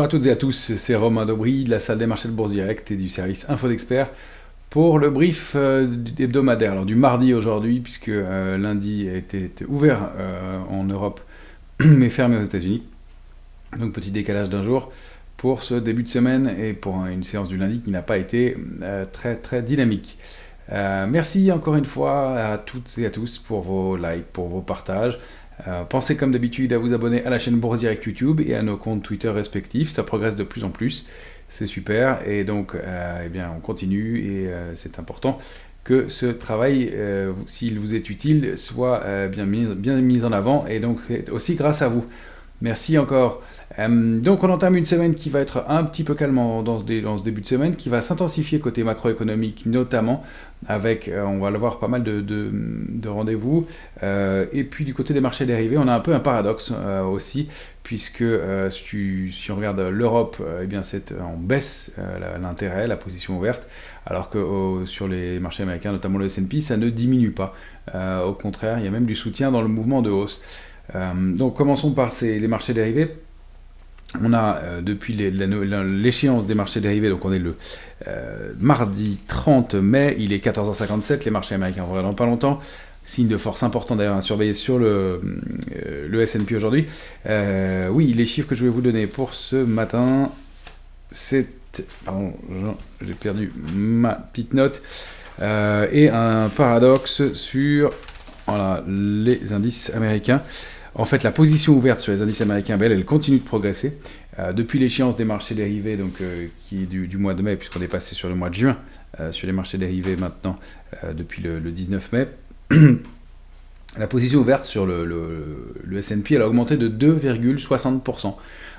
à toutes et à tous, c'est Romain Daubry de la salle des marchés de Bourse Direct et du service Info d'Expert pour le brief hebdomadaire, alors du mardi aujourd'hui, puisque lundi était ouvert en Europe mais fermé aux États-Unis. Donc petit décalage d'un jour pour ce début de semaine et pour une séance du lundi qui n'a pas été très très dynamique. Merci encore une fois à toutes et à tous pour vos likes, pour vos partages. Pensez comme d'habitude à vous abonner à la chaîne Bourse Direct YouTube et à nos comptes Twitter respectifs, ça progresse de plus en plus, c'est super, et donc eh bien, on continue, et c'est important que ce travail, s'il vous est utile, soit bien mis en avant, et donc c'est aussi grâce à vous. Merci encore. Donc on entame une semaine qui va être un petit peu calme dans ce début de semaine, qui va s'intensifier côté macroéconomique notamment, avec, on va le voir, pas mal de rendez-vous. Et puis du côté des marchés dérivés, on a un peu un paradoxe aussi, puisque si on regarde l'Europe, eh bien c'est en baisse l'intérêt, la position ouverte, alors que sur les marchés américains, notamment le S&P, ça ne diminue pas. Au contraire, il y a même du soutien dans le mouvement de hausse. Donc commençons par les marchés dérivés. On a depuis l'échéance des marchés dérivés, donc on est le mardi 30 mai, il est 14h57, les marchés américains vont dans pas longtemps. Signe de force important d'ailleurs à surveiller sur le S&P aujourd'hui. Oui, les chiffres que je vais vous donner pour ce matin, c'est... Pardon, j'ai perdu ma petite note. Et un paradoxe sur les indices américains. En fait, la position ouverte sur les indices américains, elle continue de progresser. Depuis l'échéance des marchés dérivés, donc, qui est du mois de mai, puisqu'on est passé sur le mois de juin, sur les marchés dérivés maintenant, depuis le 19 mai, la position ouverte sur le S&P, elle a augmenté de 2,60%,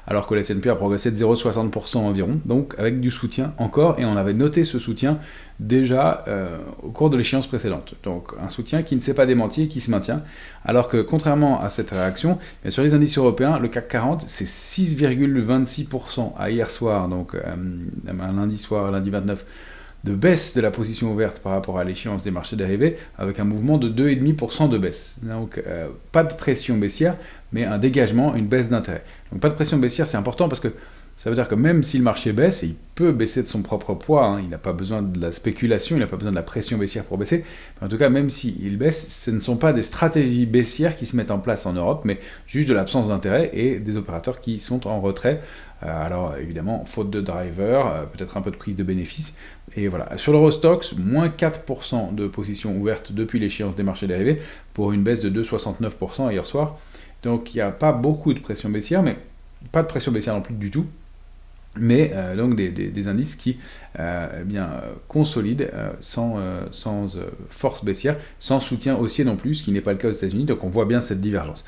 alors que le S&P a progressé de 0,60% environ, donc avec du soutien encore, et on avait noté ce soutien déjà au cours de l'échéance précédente. Donc un soutien qui ne s'est pas démenti et qui se maintient, alors que contrairement à cette réaction, sur les indices européens, le CAC 40, c'est 6,26% à hier soir, donc un lundi soir, lundi 29, de baisse de la position ouverte par rapport à l'échéance des marchés dérivés, avec un mouvement de 2,5% de baisse. Donc pas de pression baissière, mais un dégagement, une baisse d'intérêt. Donc pas de pression baissière, c'est important parce que ça veut dire que même si le marché baisse, et il peut baisser de son propre poids, il n'a pas besoin de la spéculation, il n'a pas besoin de la pression baissière pour baisser, mais en tout cas, même s'il baisse, ce ne sont pas des stratégies baissières qui se mettent en place en Europe, mais juste de l'absence d'intérêt et des opérateurs qui sont en retrait. Alors évidemment, faute de driver, peut-être un peu de prise de bénéfices, et voilà. Sur l'Eurostoxx, moins 4% de position ouverte depuis l'échéance des marchés dérivés, pour une baisse de 2,69% hier soir. Donc il n'y a pas beaucoup de pression baissière, mais pas de pression baissière non plus du tout. Mais donc des indices qui consolident sans force baissière, sans soutien haussier non plus, ce qui n'est pas le cas aux États-Unis, donc on voit bien cette divergence.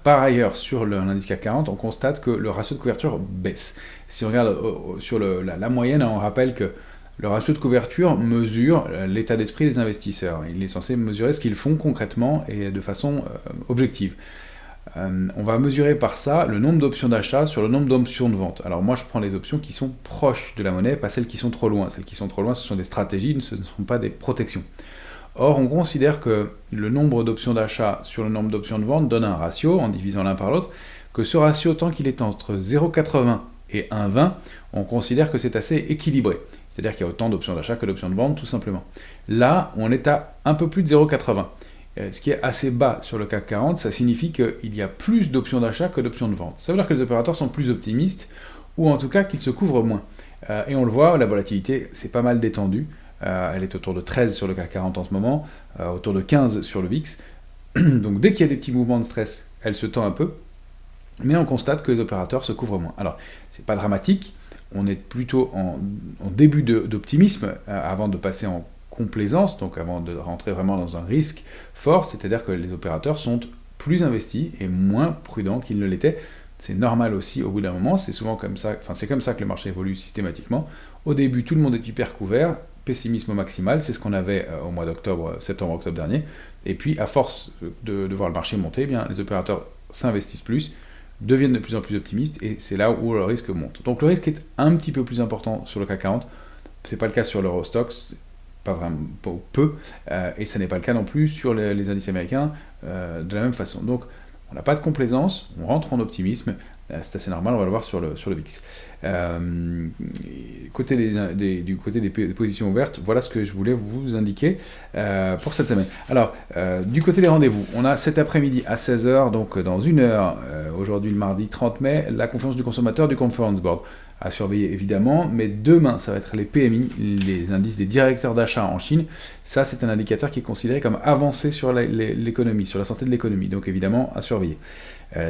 Par ailleurs, sur l'indice CAC 40, on constate que le ratio de couverture baisse. Si on regarde sur la moyenne, on rappelle que le ratio de couverture mesure l'état d'esprit des investisseurs. Il est censé mesurer ce qu'ils font concrètement et de façon objective. On va mesurer par ça le nombre d'options d'achat sur le nombre d'options de vente. Alors moi je prends les options qui sont proches de la monnaie, pas celles qui sont trop loin. Celles qui sont trop loin, ce sont des stratégies, ce ne sont pas des protections. Or on considère que le nombre d'options d'achat sur le nombre d'options de vente donne un ratio, en divisant l'un par l'autre, que ce ratio, tant qu'il est entre 0,80 et 1,20, on considère que c'est assez équilibré. C'est-à-dire qu'il y a autant d'options d'achat que d'options de vente, tout simplement. Là, on est à un peu plus de 0,80. Ce qui est assez bas sur le CAC 40, ça signifie qu'il y a plus d'options d'achat que d'options de vente. Ça veut dire que les opérateurs sont plus optimistes, ou en tout cas qu'ils se couvrent moins. Et on le voit, la volatilité s'est pas mal détendue. Elle est autour de 13 sur le CAC 40 en ce moment, autour de 15 sur le VIX. Donc dès qu'il y a des petits mouvements de stress, elle se tend un peu, mais on constate que les opérateurs se couvrent moins. Alors, c'est pas dramatique, on est plutôt en début d'optimisme, avant de passer en complaisance, donc avant de rentrer vraiment dans un risque fort, c'est-à-dire que les opérateurs sont plus investis et moins prudents qu'ils ne l'étaient. C'est normal aussi au bout d'un moment, c'est souvent comme ça, c'est comme ça que le marché évolue systématiquement. Au début, tout le monde est hyper couvert, pessimisme maximal, c'est ce qu'on avait au mois d'octobre, septembre-octobre dernier, et puis à force de voir le marché monter, eh bien, les opérateurs s'investissent plus, deviennent de plus en plus optimistes, et c'est là où le risque monte. Donc le risque est un petit peu plus important sur le CAC 40, c'est pas le cas sur l'Eurostoxx, pas vraiment, peu, et ça n'est pas le cas non plus sur les indices américains de la même façon. Donc on n'a pas de complaisance, on rentre en optimisme, C'est assez normal, on va le voir sur le VIX. Du côté des positions ouvertes, voilà ce que je voulais vous indiquer pour cette semaine. Alors, du côté des rendez-vous, on a cet après-midi à 16h, donc dans une heure, aujourd'hui le mardi 30 mai, la conférence du consommateur du Conference Board. À surveiller évidemment, mais demain, ça va être les PMI, les indices des directeurs d'achat en Chine. Ça, c'est un indicateur qui est considéré comme avancé sur l'économie, sur la santé de l'économie, donc évidemment à surveiller.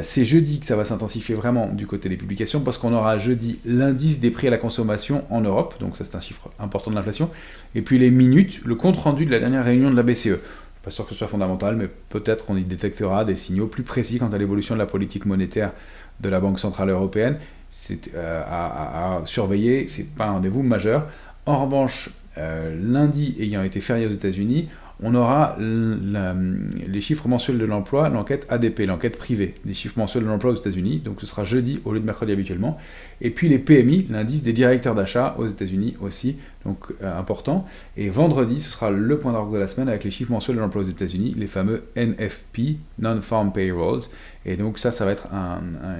C'est jeudi que ça va s'intensifier vraiment du côté des publications, parce qu'on aura jeudi l'indice des prix à la consommation en Europe, donc ça c'est un chiffre important de l'inflation, et puis les minutes, le compte-rendu de la dernière réunion de la BCE. Je ne suis pas sûr que ce soit fondamental, mais peut-être qu'on y détectera des signaux plus précis quant à l'évolution de la politique monétaire de la Banque Centrale Européenne. C'est à surveiller, c'est pas un rendez-vous majeur. En revanche, lundi ayant été férié aux États-Unis, on aura les chiffres mensuels de l'emploi, l'enquête ADP, l'enquête privée, les chiffres mensuels de l'emploi aux États-Unis, donc ce sera jeudi au lieu de mercredi habituellement. Et puis les PMI, l'indice des directeurs d'achat aux États-Unis aussi, donc important. Et vendredi, ce sera le point d'orgue de la semaine avec les chiffres mensuels de l'emploi aux États-Unis, les fameux NFP, Non-Farm Payrolls. Et donc ça va être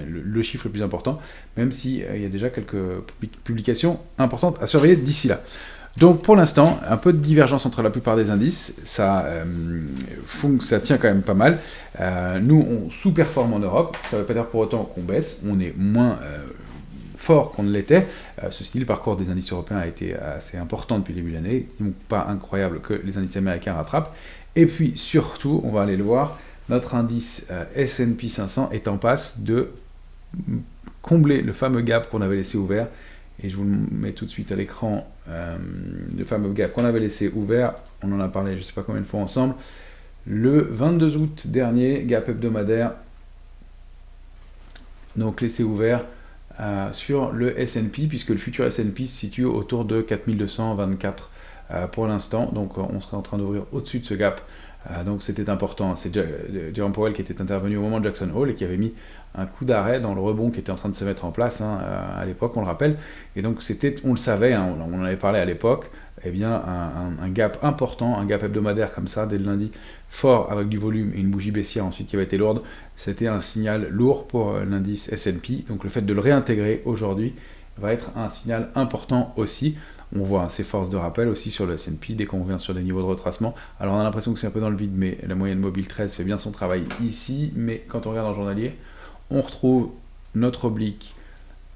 le chiffre le plus important, même s'il y a déjà quelques publications importantes à surveiller d'ici là. Donc pour l'instant, un peu de divergence entre la plupart des indices, ça tient quand même pas mal. Nous, on sous-performe en Europe, ça ne veut pas dire pour autant qu'on baisse, on est moins fort qu'on ne l'était. Ceci dit, le parcours des indices européens a été assez important depuis le début de l'année, donc pas incroyable que les indices américains rattrapent. Et puis surtout, on va aller le voir, notre indice S&P 500 est en passe de combler le fameux gap qu'on avait laissé ouvert. Et je vous le mets tout de suite à l'écran, le fameux gap qu'on avait laissé ouvert, on en a parlé je ne sais pas combien de fois ensemble, le 22 août dernier, gap hebdomadaire, donc laissé ouvert sur le S&P, puisque le futur S&P se situe autour de 4224 pour l'instant, donc on serait en train d'ouvrir au-dessus de ce gap. Donc c'était important, c'est Jerome Powell qui était intervenu au moment de Jackson Hole et qui avait mis un coup d'arrêt dans le rebond qui était en train de se mettre en place à l'époque, on le rappelle. Et donc on le savait, on en avait parlé à l'époque, eh bien un gap important, un gap hebdomadaire comme ça, dès le lundi, fort avec du volume et une bougie baissière ensuite qui avait été lourde, c'était un signal lourd pour l'indice S&P. Donc le fait de le réintégrer aujourd'hui va être un signal important aussi. On voit ces forces de rappel aussi sur le S&P dès qu'on revient sur des niveaux de retracement. Alors on a l'impression que c'est un peu dans le vide, mais la moyenne mobile 13 fait bien son travail ici. Mais quand on regarde en journalier, on retrouve notre oblique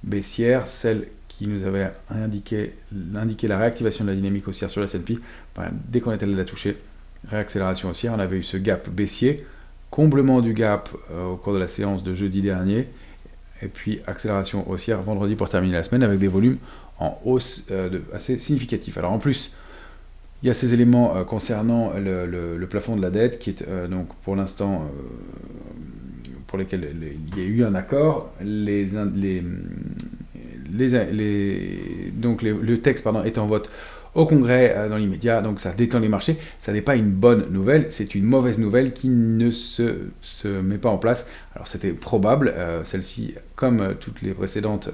baissière, celle qui nous avait indiqué la réactivation de la dynamique haussière sur le S&P. Dès qu'on était allé la toucher, réaccélération haussière, on avait eu ce gap baissier, comblement du gap au cours de la séance de jeudi dernier, et puis accélération haussière vendredi pour terminer la semaine avec des volumes en hausse assez significatif. Alors en plus, il y a ces éléments concernant le plafond de la dette qui est donc pour l'instant pour lesquels il y a eu un accord. Donc le texte est en vote au Congrès dans l'immédiat, donc ça détend les marchés. Ça n'est pas une bonne nouvelle, c'est une mauvaise nouvelle qui ne se met pas en place. Alors c'était probable, celle-ci, comme toutes les précédentes,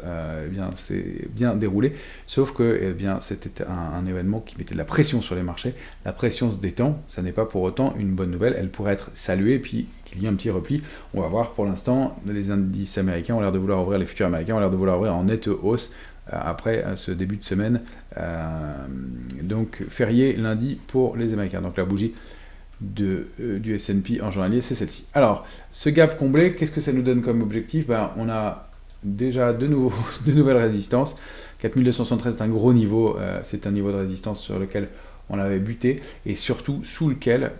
c'est bien déroulé, sauf que c'était un événement qui mettait de la pression sur les marchés. La pression se détend, ça n'est pas pour autant une bonne nouvelle, elle pourrait être saluée, puis qu'il y ait un petit repli. On va voir, pour l'instant, les indices américains ont l'air de vouloir ouvrir, les futurs américains ont l'air de vouloir ouvrir en nette hausse, après ce début de semaine, donc férié lundi pour les Américains. Donc la bougie du S&P en journalier, c'est celle-ci. Alors, ce gap comblé, qu'est-ce que ça nous donne comme objectif ? On a déjà de nouvelles résistances. 4273 c'est un gros niveau, c'est un niveau de résistance sur lequel on avait buté, et surtout sous lequel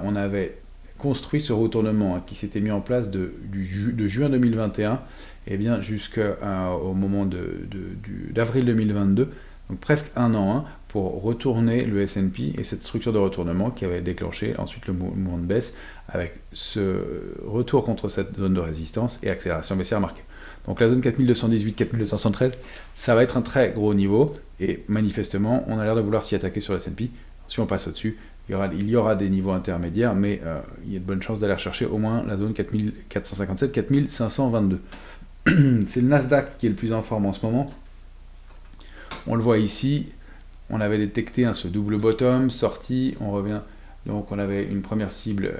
on avait construit ce retournement qui s'était mis en place de juin 2021 jusqu'au moment d'avril 2022, donc presque un an, pour retourner le S&P, et cette structure de retournement qui avait déclenché ensuite le mouvement de baisse avec ce retour contre cette zone de résistance et accélération baissière marquée. Donc la zone 4218-4273, ça va être un très gros niveau, et manifestement on a l'air de vouloir s'y attaquer sur le S&P. Si on passe au-dessus, il y aura des niveaux intermédiaires, mais il y a de bonnes chances d'aller rechercher au moins la zone 4457-4522. C'est le Nasdaq qui est le plus en forme en ce moment. On le voit ici, on avait détecté ce double bottom, sorti, on revient Donc on avait une première cible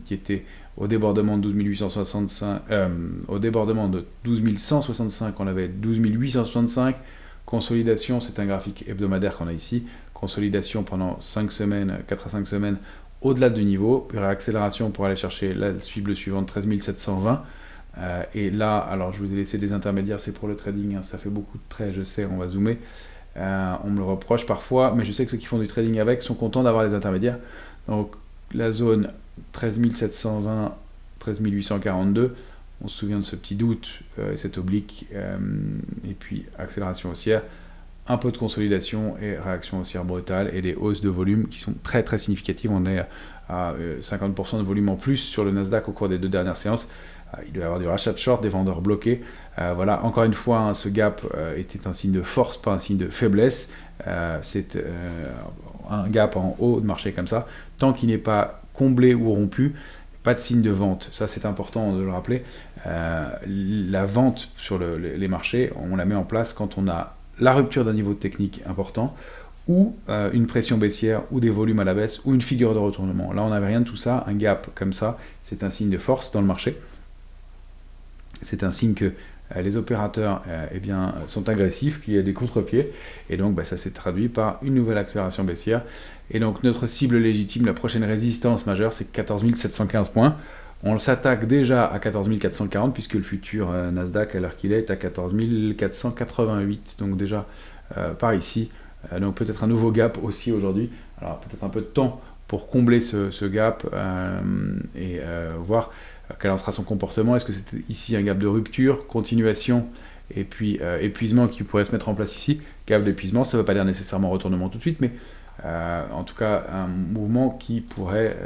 qui était au débordement de 12 865, au débordement de 12 165, on avait 12 865. Consolidation, c'est un graphique hebdomadaire qu'on a ici. Consolidation pendant 5 semaines, 4 à 5 semaines, au-delà du niveau. Puis réaccélération pour aller chercher la cible suivante, 13 720. Et là, alors je vous ai laissé des intermédiaires, c'est pour le trading, hein, ça fait beaucoup de traits, je sais, on va zoomer. On me le reproche parfois, mais je sais que ceux qui font du trading avec sont contents d'avoir les intermédiaires. Donc la zone 13 720, 13 842, on se souvient de ce petit doute, et cet oblique, et puis accélération haussière, un peu de consolidation et réaction haussière brutale, et des hausses de volume qui sont très très significatives. On est à 50% de volume en plus sur le Nasdaq au cours des 2 dernières séances. Il doit y avoir du rachat de short, des vendeurs bloqués. Voilà, encore une fois, hein, ce gap était un signe de force, pas un signe de faiblesse. C'est un gap en haut de marché comme ça. Tant qu'il n'est pas comblé ou rompu, pas de signe de vente. Ça, c'est important de le rappeler. La vente sur les marchés, on la met en place quand on a la rupture d'un niveau technique important, ou une pression baissière, ou des volumes à la baisse, ou une figure de retournement. Là, on n'avait rien de tout ça. Un gap comme ça, c'est un signe de force dans le marché. C'est un signe que les opérateurs sont agressifs, qu'il y a des contre-pieds, et donc ça s'est traduit par une nouvelle accélération baissière. Et donc notre cible légitime, la prochaine résistance majeure, c'est 14 715 points. On s'attaque déjà à 14 440, puisque le futur Nasdaq, à l'heure qu'il est à 14 488, donc déjà par ici. Donc peut-être un nouveau gap aussi aujourd'hui. Alors peut-être un peu de temps pour combler ce gap et voir quel en sera son comportement. Est-ce que c'était ici un gap de rupture, continuation, et puis épuisement qui pourrait se mettre en place ici. Gap d'épuisement, ça ne veut pas dire nécessairement retournement tout de suite, mais en tout cas un mouvement qui pourrait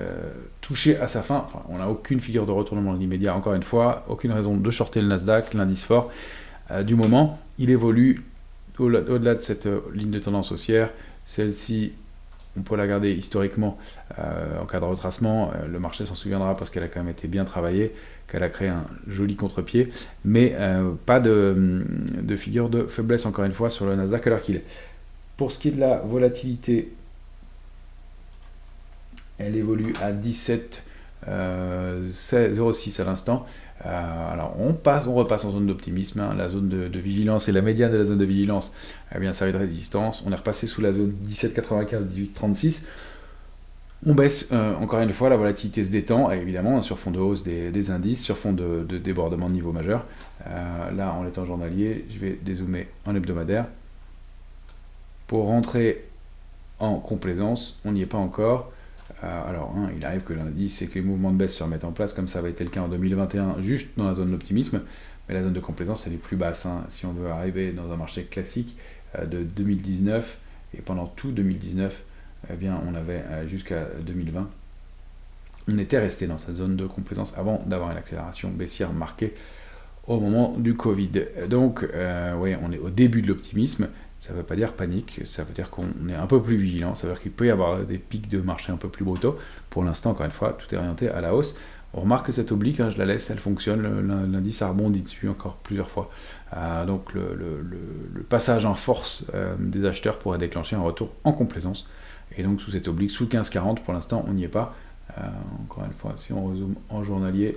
toucher à sa fin. Enfin, on n'a aucune figure de retournement dans l'immédiat, encore une fois, aucune raison de shorter le Nasdaq, l'indice fort. Du moment, il évolue au-delà de cette ligne de tendance haussière. Celle-ci, on peut la garder historiquement en cas de retracement. Le marché s'en souviendra parce qu'elle a quand même été bien travaillée, qu'elle a créé un joli contre-pied, mais pas de figure de faiblesse, encore une fois, sur le Nasdaq à l'heure qu'il est. Pour ce qui est de la volatilité, elle évolue à 17,06 à l'instant. Alors on repasse en zone d'optimisme, hein. La zone de vigilance et la médiane de la zone de vigilance a bien servi de résistance. On est repassé sous la zone 17,95, 18,36. On baisse encore une fois, la volatilité se détend, et évidemment sur fond de hausse des indices, sur fond de débordement de niveau majeur. Là, en étant journalier, je vais dézoomer en hebdomadaire. Pour rentrer en complaisance, on n'y est pas encore. Alors, il arrive que l'indice et que les mouvements de baisse se remettent en place, comme ça avait été le cas en 2021, juste dans la zone d'optimisme, mais la zone de complaisance, elle est plus basse. Si on veut arriver dans un marché classique de 2019, et pendant tout 2019, on avait jusqu'à 2020, on était resté dans cette zone de complaisance avant d'avoir une accélération baissière marquée au moment du Covid. Donc, on est au début de l'optimisme. Ça ne veut pas dire panique, ça veut dire qu'on est un peu plus vigilant, ça veut dire qu'il peut y avoir des pics de marché un peu plus brutaux. Pour l'instant, encore une fois, tout est orienté à la hausse. On remarque que cette oblique, je la laisse, elle fonctionne, l'indice a rebondi dessus encore plusieurs fois. Donc le passage en force des acheteurs pourrait déclencher un retour en complaisance. Et donc sous cette oblique, sous le 15,40, pour l'instant, on n'y est pas. Encore une fois, si on rezoome en journalier,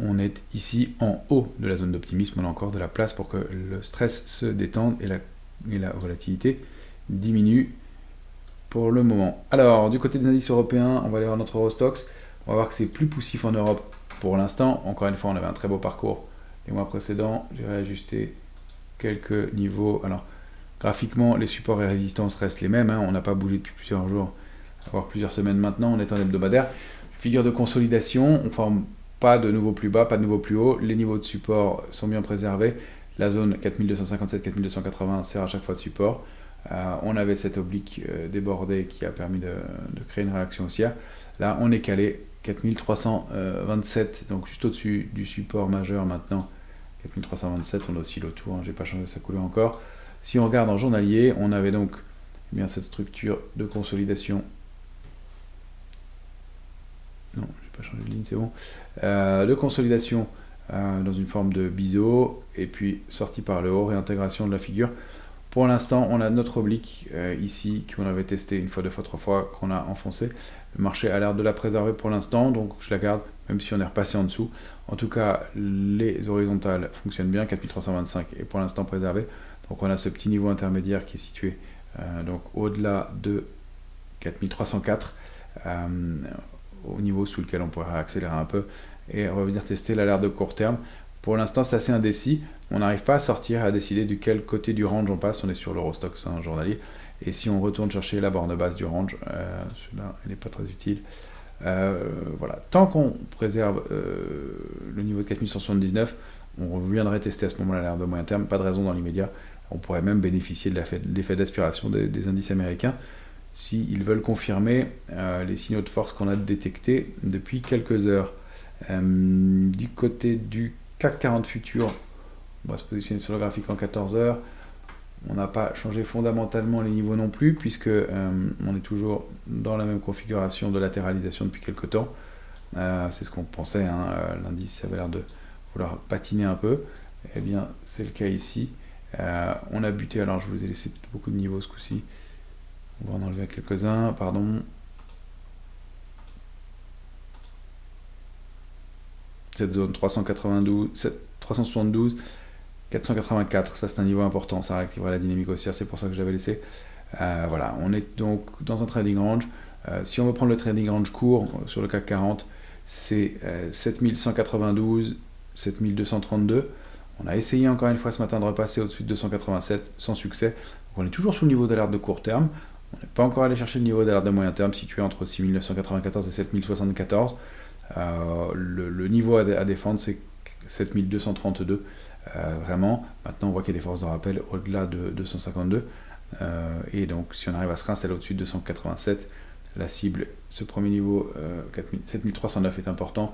on est ici en haut de la zone d'optimisme. On a encore de la place pour que le stress se détende et la volatilité diminue pour le moment. Alors, du côté des indices européens, on va aller voir notre Eurostoxx. On va voir que c'est plus poussif en Europe pour l'instant. Encore une fois, on avait un très beau parcours les mois précédents. J'ai réajusté quelques niveaux. Alors, graphiquement, les supports et résistances restent les mêmes. On n'a pas bougé depuis plusieurs jours, voire plusieurs semaines maintenant. On est en hebdomadaire. Figure de consolidation. On forme pas de nouveau plus bas, pas de nouveau plus haut. Les niveaux de support sont bien préservés. La zone 4257, 4280 sert à chaque fois de support. On avait cette oblique débordée qui a permis de créer une réaction haussière. Là, on est calé 4327, donc juste au-dessus du support majeur maintenant. 4327, on oscille autour, j'ai pas changé sa couleur encore. Si on regarde en journalier, on avait donc cette structure de consolidation. Non, j'ai pas changé de ligne, c'est bon. De consolidation dans une forme de biseau, et puis sortie par le haut, réintégration de la figure. Pour l'instant, on a notre oblique ici, qu'on avait testé une fois, deux fois, trois fois, qu'on a enfoncé. Le marché a l'air de la préserver pour l'instant, donc je la garde, même si on est repassé en dessous. En tout cas, les horizontales fonctionnent bien, 4325 est pour l'instant préservé. Donc on a ce petit niveau intermédiaire qui est situé donc au-delà de 4304, au niveau sous lequel on pourrait accélérer un peu et revenir tester l'alerte de court terme. Pour l'instant, c'est assez indécis. On n'arrive pas à sortir, à décider de quel côté du range on passe. On est sur l'Eurostoxx journalier. Et si on retourne chercher la borne basse du range, celui-là, elle n'est pas très utile. Voilà. Tant qu'on préserve le niveau de 4179, on reviendrait tester à ce moment-là l'alerte de moyen terme. Pas de raison dans l'immédiat. On pourrait même bénéficier de l'effet d'aspiration des indices américains s'ils veulent confirmer les signaux de force qu'on a détectés depuis quelques heures. Du côté du CAC 40 futur, on va se positionner sur le graphique en 14 heures. On n'a pas changé fondamentalement les niveaux non plus, puisque on est toujours dans la même configuration de latéralisation depuis quelques temps. C'est ce qu'on pensait, hein. L'indice avait l'air de vouloir patiner un peu. Eh bien, c'est le cas ici. On a buté, alors je vous ai laissé beaucoup de niveaux ce coup-ci. On va en enlever quelques-uns, pardon. Cette zone 372, 484, ça c'est un niveau important, ça réactivera la dynamique haussière, c'est pour ça que je l'avais laissé. Voilà, on est donc dans un trading range. Si on veut prendre le trading range court sur le CAC 40, c'est 7192, 7232. On a essayé encore une fois ce matin de repasser au-dessus de 287 sans succès. Donc on est toujours sous le niveau d'alerte de court terme. On n'est pas encore allé chercher le niveau d'alerte de moyen terme situé entre 6994 et 7074. Le niveau à défendre, c'est 7232. Vraiment, maintenant on voit qu'il y a des forces de rappel au-delà de 252. Et donc, si on arrive à se réinstaller au-dessus de 287, la cible, ce premier niveau 7309 est important.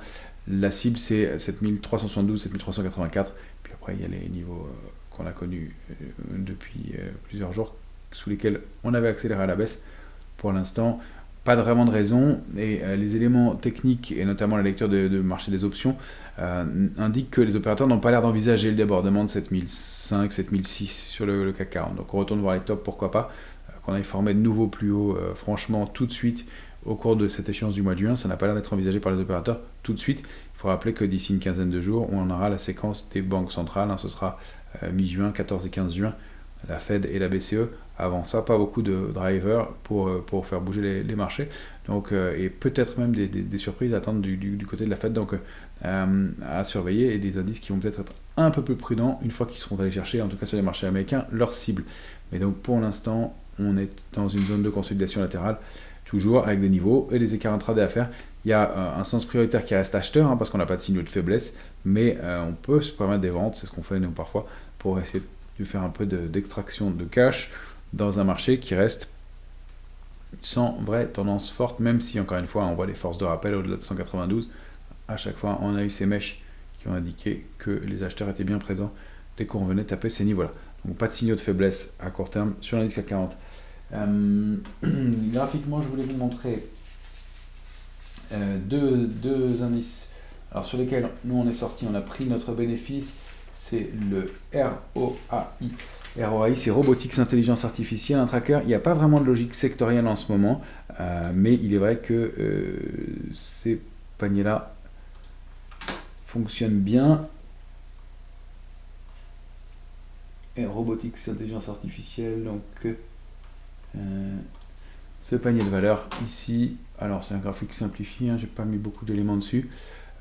La cible, c'est 7372, 7384. Puis après, il y a les niveaux qu'on a connus depuis plusieurs jours, sous lesquels on avait accéléré à la baisse. Pour l'instant, pas vraiment de raison, et les éléments techniques, et notamment la lecture de marché des options, indiquent que les opérateurs n'ont pas l'air d'envisager le débordement de 7005, 7006 sur le CAC 40. Donc on retourne voir les tops, pourquoi pas, qu'on aille former de nouveaux plus hauts, franchement, tout de suite, au cours de cette échéance du mois de juin. Ça n'a pas l'air d'être envisagé par les opérateurs tout de suite. Il faut rappeler que d'ici une quinzaine de jours, on aura la séquence des banques centrales, ce sera mi-juin, 14 et 15 juin, la Fed et la BCE. Avant ça, pas beaucoup de drivers pour faire bouger les marchés. Donc, et peut-être même des surprises à attendre du côté de la Fed. Donc, à surveiller, et des indices qui vont peut-être être un peu plus prudents une fois qu'ils seront allés chercher, en tout cas sur les marchés américains, leur cible. Mais donc, pour l'instant, on est dans une zone de consolidation latérale, toujours avec des niveaux et des écarts intraday à faire. Il y a un sens prioritaire qui reste acheteur, parce qu'on n'a pas de signaux de faiblesse, mais on peut se permettre des ventes, c'est ce qu'on fait nous parfois, pour essayer de faire un peu d'extraction de cash dans un marché qui reste sans vraie tendance forte, même si encore une fois on voit les forces de rappel au-delà de 192. À chaque fois on a eu ces mèches qui ont indiqué que les acheteurs étaient bien présents dès qu'on venait taper ces niveaux-là. Donc pas de signaux de faiblesse à court terme sur l'indice CAC 40. Graphiquement, je voulais vous montrer deux indices, alors sur lesquels nous on est sorti, on a pris notre bénéfice. C'est le ROAI. ROAI, c'est Robotics Intelligence Artificielle, un tracker. Il n'y a pas vraiment de logique sectorielle en ce moment, mais il est vrai que ces paniers-là fonctionnent bien. Et Robotics Intelligence Artificielle, donc ce panier de valeur ici, alors c'est un graphique simplifié, j'ai pas mis beaucoup d'éléments dessus.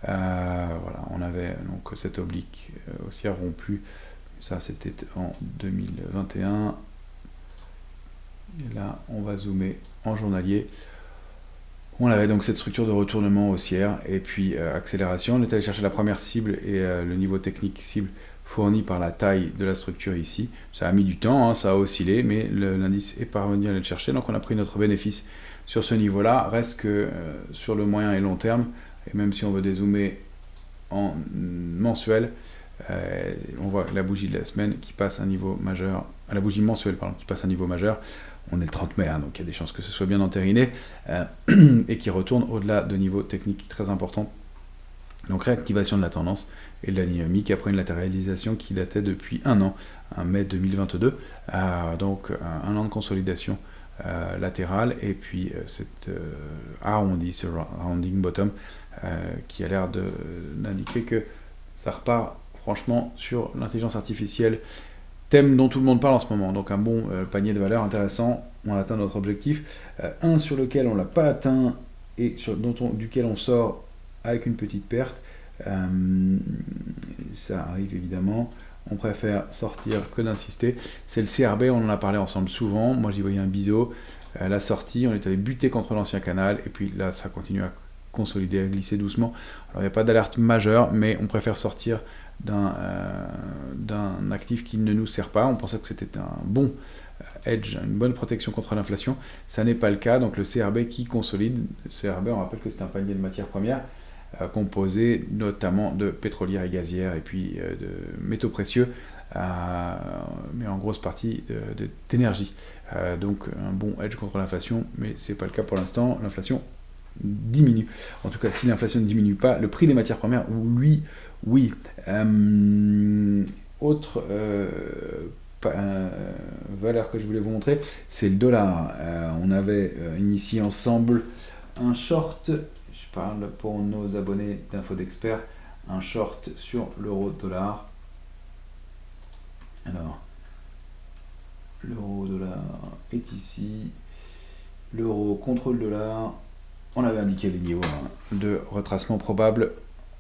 Voilà, on avait donc cette oblique haussière rompue, ça c'était en 2021, et là on va zoomer en journalier. On avait donc cette structure de retournement haussière et puis accélération. On est allé chercher la première cible et le niveau technique cible fourni par la taille de la structure ici. Ça a mis du temps, ça a oscillé, mais l'indice est parvenu à aller le chercher, donc on a pris notre bénéfice sur ce niveau-là. Reste que sur le moyen et long terme, et même si on veut dézoomer en mensuel, on voit la bougie de la semaine qui passe un niveau majeur, la bougie mensuelle pardon, qui passe un niveau majeur. On est le 30 mai, donc il y a des chances que ce soit bien entériné, et qui retourne au-delà de niveaux techniques très importants. Donc réactivation de la tendance, et de la dynamique après une latéralisation qui datait depuis un an, mai 2022. Donc un an de consolidation latérale et puis cette ce rounding bottom qui a l'air d'indiquer que ça repart franchement sur l'intelligence artificielle, thème dont tout le monde parle en ce moment. Donc un bon panier de valeurs intéressant, on a atteint notre objectif. Un sur lequel on ne l'a pas atteint et duquel on sort avec une petite perte, ça arrive évidemment. On préfère sortir que d'insister. C'est le CRB, on en a parlé ensemble souvent. Moi j'y voyais un biseau. La sortie, on est allé buter contre l'ancien canal et puis là ça continue à consolider, à glisser doucement. Alors il n'y a pas d'alerte majeure, mais on préfère sortir d'un actif qui ne nous sert pas. On pensait que c'était un bon hedge, une bonne protection contre l'inflation. Ça n'est pas le cas, donc le CRB qui consolide. Le CRB, on rappelle que c'est un panier de matières premières composé notamment de pétrolières et gazières et puis de métaux précieux, mais en grosse partie d'énergie. Donc un bon hedge contre l'inflation, mais c'est pas le cas pour l'instant. L'inflation diminue. En tout cas, si l'inflation ne diminue pas, le prix des matières premières, lui, oui. Autre valeur que je voulais vous montrer, c'est le dollar. On avait initié ensemble un short, je parle pour nos abonnés d'Info d'Expert, un short sur l'euro-dollar. Alors, l'euro-dollar est ici, l'euro contre le dollar. On avait indiqué les niveaux de retracement probable.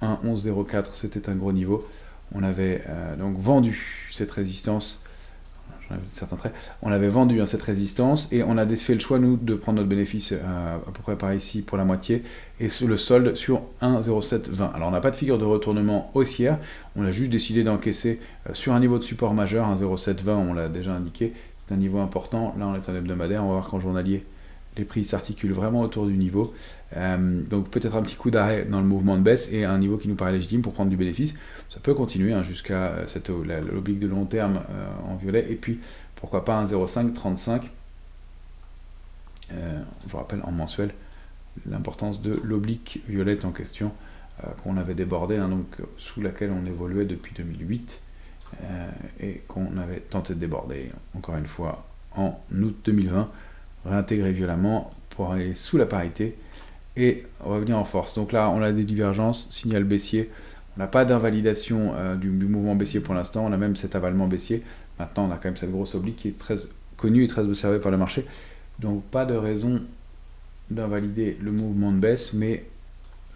1,1104, c'était un gros niveau. On avait donc vendu cette résistance. J'en avais certains traits. On avait vendu cette résistance et on a fait le choix, nous, de prendre notre bénéfice à peu près par ici pour la moitié et le solde sur 1,0720. Alors on n'a pas de figure de retournement haussière. On a juste décidé d'encaisser sur un niveau de support majeur. 1,0720, on l'a déjà indiqué. C'est un niveau important. Là, on est en hebdomadaire. On va voir qu'en journalier, les prix s'articulent vraiment autour du niveau. Donc peut-être un petit coup d'arrêt dans le mouvement de baisse et un niveau qui nous paraît légitime pour prendre du bénéfice. Ça peut continuer jusqu'à l'oblique de long terme en violet. Et puis, pourquoi pas un 0,535. Je vous rappelle en mensuel l'importance de l'oblique violette en question qu'on avait débordé, donc sous laquelle on évoluait depuis 2008 et qu'on avait tenté de déborder encore une fois en août 2020. Réintégrer violemment pour aller sous la parité et revenir en force. Donc là, on a des divergences, signal baissier. On n'a pas d'invalidation du mouvement baissier pour l'instant. On a même cet avalement baissier. Maintenant, on a quand même cette grosse oblique qui est très connue et très observée par le marché. Donc, pas de raison d'invalider le mouvement de baisse, mais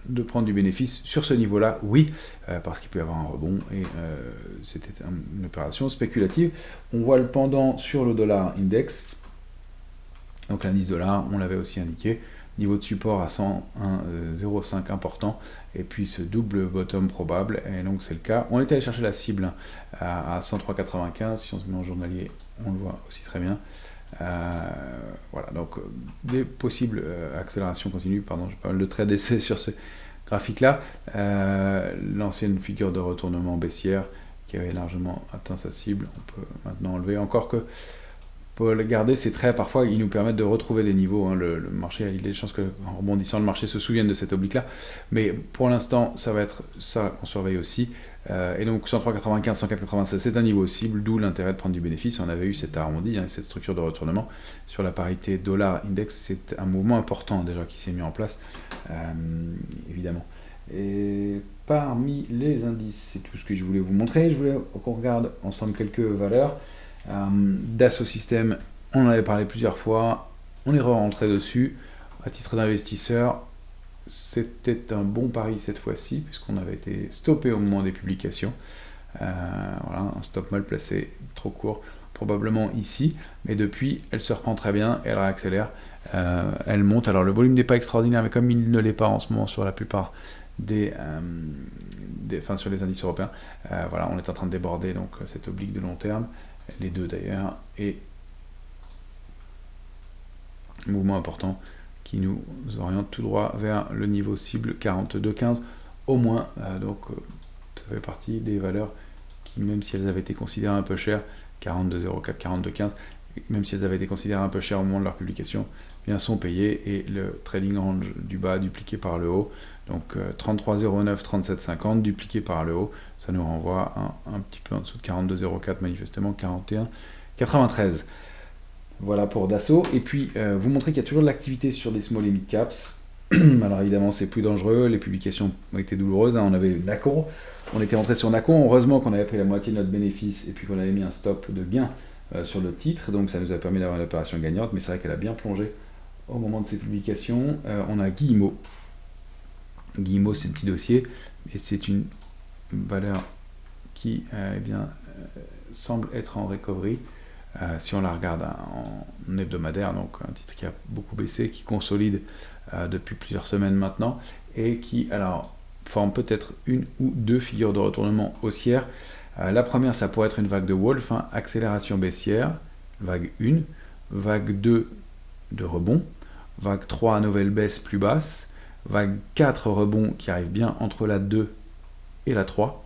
de prendre du bénéfice sur ce niveau-là, oui, parce qu'il peut y avoir un rebond et c'était une opération spéculative. On voit le pendant sur le dollar index. Donc l'indice dollar, on l'avait aussi indiqué, niveau de support à 101,05 important, et puis ce double bottom probable, et donc c'est le cas. On est allé chercher la cible à 103,95, si on se met en journalier, on le voit aussi très bien. Voilà, donc des possibles accélérations continues, j'ai pas mal de traits d'essai sur ce graphique-là. L'ancienne figure de retournement baissière qui avait largement atteint sa cible, on peut maintenant enlever, encore que pour le garder, ces traits, parfois, ils nous permettent de retrouver des niveaux. Le marché, il y a des chances qu'en rebondissant, le marché se souvienne de cette oblique-là. Mais pour l'instant, ça va être ça qu'on surveille aussi. Et donc, 103,95, 104,96, c'est un niveau cible, d'où l'intérêt de prendre du bénéfice. On avait eu cet arrondi, cette structure de retournement. Sur la parité dollar-index, c'est un mouvement important déjà qui s'est mis en place, évidemment. Et parmi les indices, c'est tout ce que je voulais vous montrer. Je voulais qu'on regarde ensemble quelques valeurs. Dassault Systèmes, on en avait parlé plusieurs fois, on est rentré dessus à titre d'investisseur. C'était un bon pari cette fois-ci puisqu'on avait été stoppé au moment des publications. Voilà, un stop mal placé, trop court, probablement ici, mais depuis elle se reprend très bien, elle réaccélère, elle monte. Alors le volume n'est pas extraordinaire, mais comme il ne l'est pas en ce moment sur la plupart sur les indices européens, voilà, on est en train de déborder donc cette oblique de long terme. Les deux d'ailleurs, et mouvement important qui nous oriente tout droit vers le niveau cible 42,15 au moins. Donc ça fait partie des valeurs qui, même si elles avaient été considérées un peu chères, 42,04, 42,15, même si elles avaient été considérées un peu chères au moment de leur publication, bien sont payées, et le trading range du bas dupliqué par le haut, donc 33,09, 37,50 dupliqué par le haut, ça nous renvoie un petit peu en dessous de 42,04, manifestement 41,93. Voilà pour Dassault. Et puis, vous montrer qu'il y a toujours de l'activité sur des small et mid caps. Alors évidemment, c'est plus dangereux, les publications ont été douloureuses, hein. On avait Nacon, on était rentré sur Nacon, heureusement qu'on avait pris la moitié de notre bénéfice et puis qu'on avait mis un stop de gain sur le titre, donc ça nous a permis d'avoir une opération gagnante, mais c'est vrai qu'elle a bien plongé au moment de ses publications. On a Guillemot. Guillemot, c'est le petit dossier, et c'est une valeur qui semble être en recovery. Si on la regarde en hebdomadaire, donc un titre qui a beaucoup baissé, qui consolide depuis plusieurs semaines maintenant, et qui alors forme peut-être une ou deux figures de retournement haussière. La première, ça pourrait être une vague de Wolf, hein, accélération baissière, vague 1, vague 2 de rebond, vague 3, nouvelle baisse plus basse, vague 4, rebond qui arrive bien entre la 2 et la 3,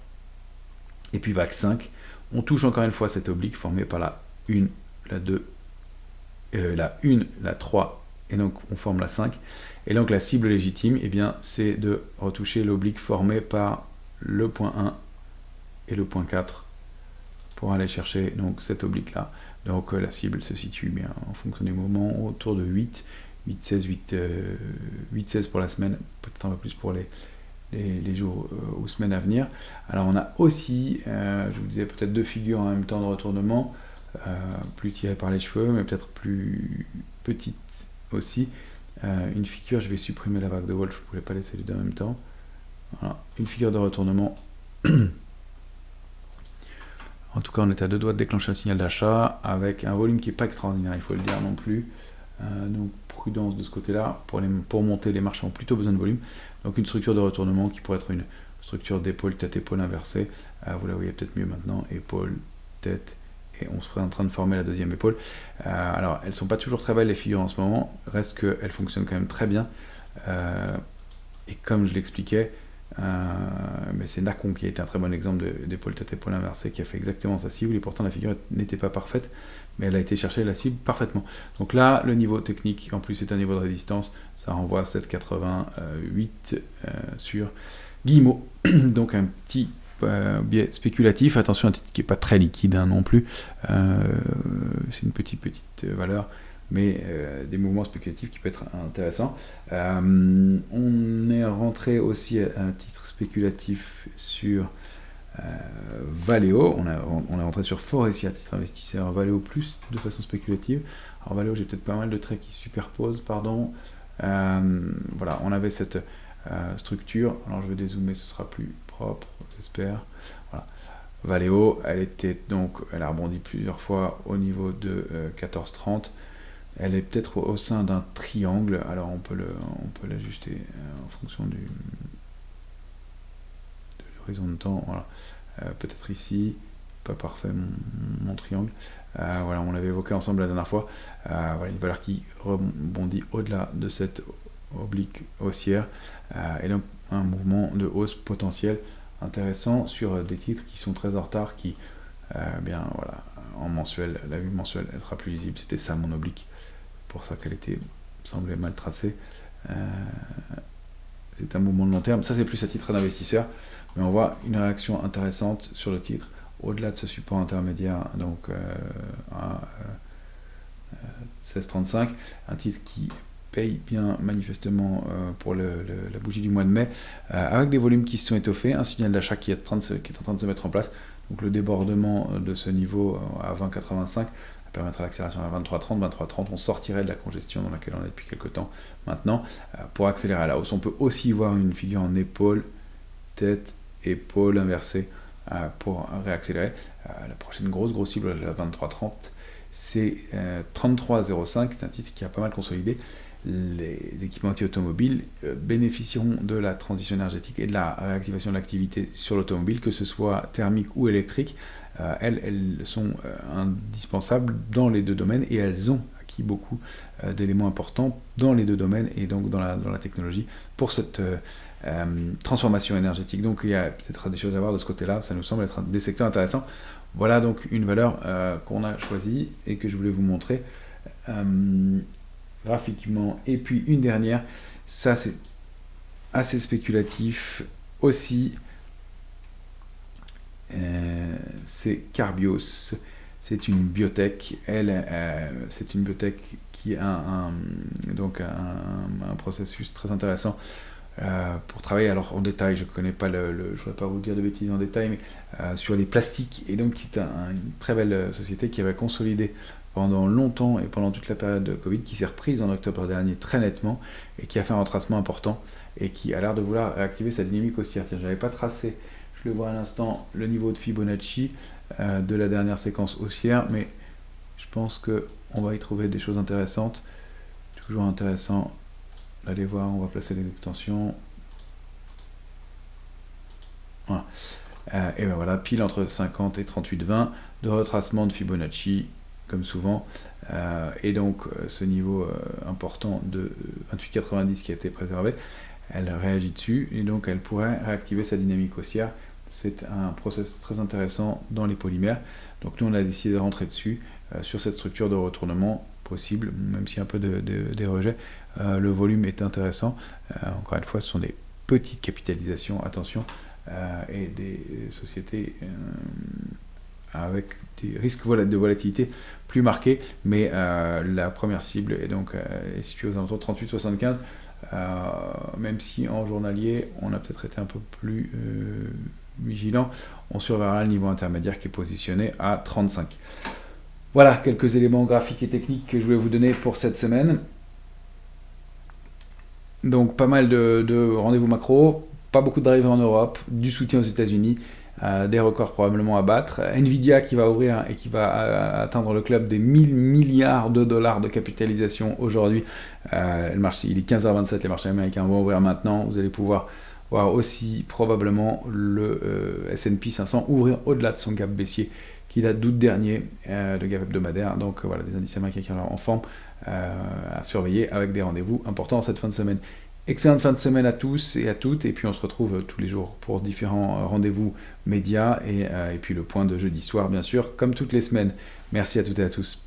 et puis vague 5, on touche encore une fois cette oblique formée par la 1, la 2, la 1, la 3, et donc on forme la 5. Et donc la cible légitime, eh bien, c'est de retoucher l'oblique formée par le point 1 et le point 4 pour aller chercher donc cette oblique là. Donc la cible se situe bien en fonction du moment autour de 8, 8,16, 8,16 pour la semaine, peut-être un peu plus pour les jours ou semaines à venir. Alors on a aussi, je vous disais, peut-être deux figures en même temps de retournement, plus tirées par les cheveux, mais peut-être plus petites aussi. Une figure, je vais supprimer la vague de Wolf, je ne voulais pas laisser les deux en même temps. Voilà, une figure de retournement. En tout cas, on est à deux doigts de déclencher un signal d'achat avec un volume qui n'est pas extraordinaire, il faut le dire non plus. Donc prudence de ce côté-là. Pour monter, les marchés ont plutôt besoin de volume. Donc une structure de retournement qui pourrait être une structure d'épaule, tête, épaule inversée. Vous la voyez peut-être mieux maintenant, épaule, tête, et on serait en train de former la deuxième épaule. Alors elles ne sont pas toujours très belles les figures en ce moment, reste qu'elles fonctionnent quand même très bien. Et comme je l'expliquais, mais c'est Nacon qui a été un très bon exemple d'épaule tête épaule inversée, qui a fait exactement sa cible, et pourtant la figure n'était pas parfaite, mais elle a été chercher la cible parfaitement. Donc là, le niveau technique, en plus c'est un niveau de résistance, ça renvoie à 7,88 sur Guillemot. Donc un petit biais spéculatif, attention, un titre qui n'est pas très liquide hein, non plus, c'est une petite valeur, mais des mouvements spéculatifs qui peuvent être intéressants. On est rentré aussi à un titre spéculatif sur Valeo, on est rentré sur Forestia, titre investisseur Valeo plus de façon spéculative. Alors Valeo, j'ai peut-être pas mal de traits qui se superposent, pardon. Voilà, on avait cette structure, alors je vais dézoomer, ce sera plus propre, j'espère. Voilà. Valeo, elle a rebondi plusieurs fois au niveau de 14,30. Elle est peut-être au sein d'un triangle, alors on peut l'ajuster en fonction de l'horizon de temps, voilà. Peut-être ici, pas parfait mon triangle. Voilà, on l'avait évoqué ensemble la dernière fois. Voilà, une valeur qui rebondit au-delà de cette oblique haussière, et donc un mouvement de hausse potentiel intéressant sur des titres qui sont très en retard, qui, bien voilà, en mensuel, la vue mensuelle, elle sera plus lisible. C'était ça mon oblique, pour ça qu'elle semblait mal tracée. C'est un mouvement de long terme. Ça, c'est plus à titre d'investisseur, mais on voit une réaction intéressante sur le titre au-delà de ce support intermédiaire, donc à 16,35, un titre qui paye bien manifestement pour la bougie du mois de mai, avec des volumes qui se sont étoffés, un signal d'achat qui est en train de se mettre en place. Donc le débordement de ce niveau à 20,85 permettra l'accélération à 23,30. 23,30, on sortirait de la congestion dans laquelle on est depuis quelques temps maintenant, pour accélérer à la hausse. On peut aussi voir une figure en épaule, tête, épaule inversée pour réaccélérer. La prochaine grosse cible à la 23,30, c'est 33,05, c'est un titre qui a pas mal consolidé. Les équipementiers automobiles bénéficieront de la transition énergétique et de la réactivation de l'activité sur l'automobile, que ce soit thermique ou électrique. Elles sont indispensables dans les deux domaines, et elles ont acquis beaucoup d'éléments importants dans les deux domaines, et donc dans la technologie pour cette transformation énergétique. Donc il y a peut-être des choses à voir de ce côté-là, ça nous semble être des secteurs intéressants. Voilà donc une valeur qu'on a choisie et que je voulais vous montrer graphiquement. Et puis une dernière, ça c'est assez spéculatif aussi, c'est Carbios. C'est une biotech. C'est une biotech qui a un processus très intéressant pour travailler. Alors en détail, je ne connais pas je ne voudrais pas vous dire de bêtises en détail, mais sur les plastiques. Et donc, c'est une très belle société qui avait consolidé pendant longtemps et pendant toute la période de Covid, qui s'est reprise en octobre dernier très nettement et qui a fait un retracement important et qui a l'air de vouloir activer sa dynamique haussière. Je n'avais pas tracé, je le vois à l'instant, le niveau de Fibonacci de la dernière séquence haussière, mais je pense qu'on va y trouver des choses intéressantes. Toujours intéressant d'aller voir, on va placer les extensions. Voilà. Et ben voilà, pile entre 50 et 38,20 de retracement de Fibonacci, comme souvent. Et donc, ce niveau important de 28,90 qui a été préservé, elle réagit dessus et donc elle pourrait réactiver sa dynamique haussière. C'est un process très intéressant dans les polymères. Donc nous on a décidé de rentrer dessus sur cette structure de retournement possible, même s'il y a un peu des rejets. Le volume est intéressant. Encore une fois, ce sont des petites capitalisations, attention, et des sociétés avec des risques de volatilité plus marqués, mais la première cible est donc est située aux alentours de 38,75. Même si en journalier on a peut-être été un peu plus vigilant, on surveillera le niveau intermédiaire qui est positionné à 35. Voilà quelques éléments graphiques et techniques que je voulais vous donner pour cette semaine. Donc pas mal de rendez-vous macro, pas beaucoup de drivers en Europe, du soutien aux États-Unis, des records probablement à battre. Nvidia qui va ouvrir et qui va atteindre le club des 1000 milliards de dollars de capitalisation aujourd'hui. Le marché, il est 15h27, les marchés américains vont ouvrir maintenant. Vous allez pouvoir voir aussi probablement le S&P 500 ouvrir au-delà de son gap baissier qui date d'août dernier, le gap hebdomadaire. Donc voilà, des indices américains qui sont en forme à surveiller avec des rendez-vous importants cette fin de semaine. Excellente fin de semaine à tous et à toutes, et puis on se retrouve tous les jours pour différents rendez-vous médias et puis le point de jeudi soir bien sûr, comme toutes les semaines. Merci à toutes et à tous.